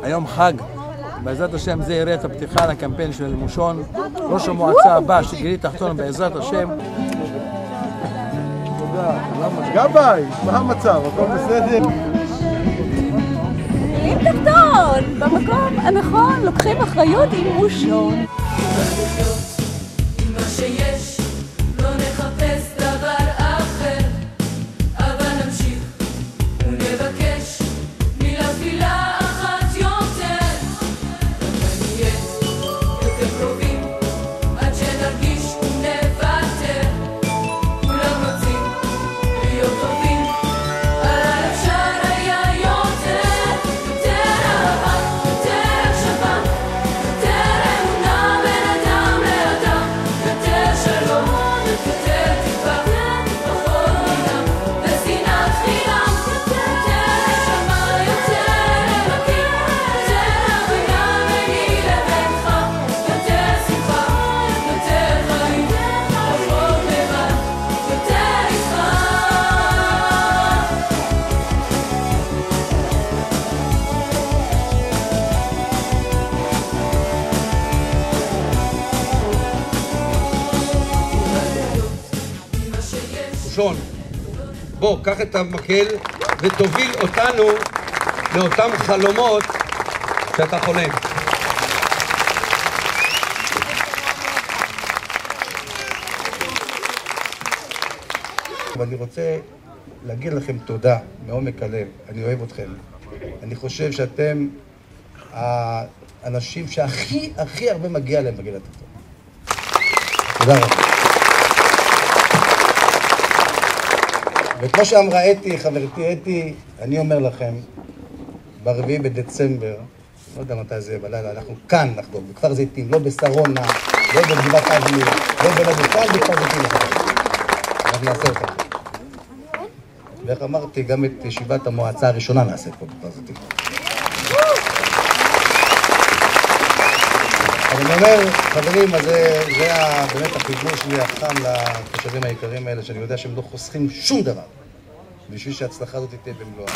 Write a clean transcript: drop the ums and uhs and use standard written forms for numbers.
היום חג. בעזרת השם זה יראה את הפתיחה לקמפיין של מושון. ראש המועצה הבא שגילי תחתון בעזרת השם. תודה. גבאי, מה המצב? הכל בסדר? גילי תחתון, במקום הנכון, לוקחים אחריות עם מושון. שון, בוא, קח את המקל ותוביל אותנו לאותם חלומות שאתה חולם. ואני רוצה להגיד לכם תודה מעומק הלב, אני אוהב אתכם. אני חושב שאתם האנשים שהכי הרבה מגיע להם בגיל התחתון. תודה רבה. וכמו שאמרה אתי, חברתי אתי, אני אומר לכם, ב4 בדצמבר, לא יודע מתי זה יהיה בלילה, אנחנו כאן נחגוג, בכפר זיתים, לא בשרונה, לא בגבעת אבני, לא כאן בכפר זיתים. אנחנו נעשה אותה. ואיך אמרתי, גם את ישיבת המועצה הראשונה נעשה פה בכפר זיתים. אני אומר, חברים, אז זה באמת החיבור שלי החם לתושבים היקרים האלה, שאני יודע שהם לא חוסכים שום דבר, בשביל שההצלחה הזאת תהיה במלואה.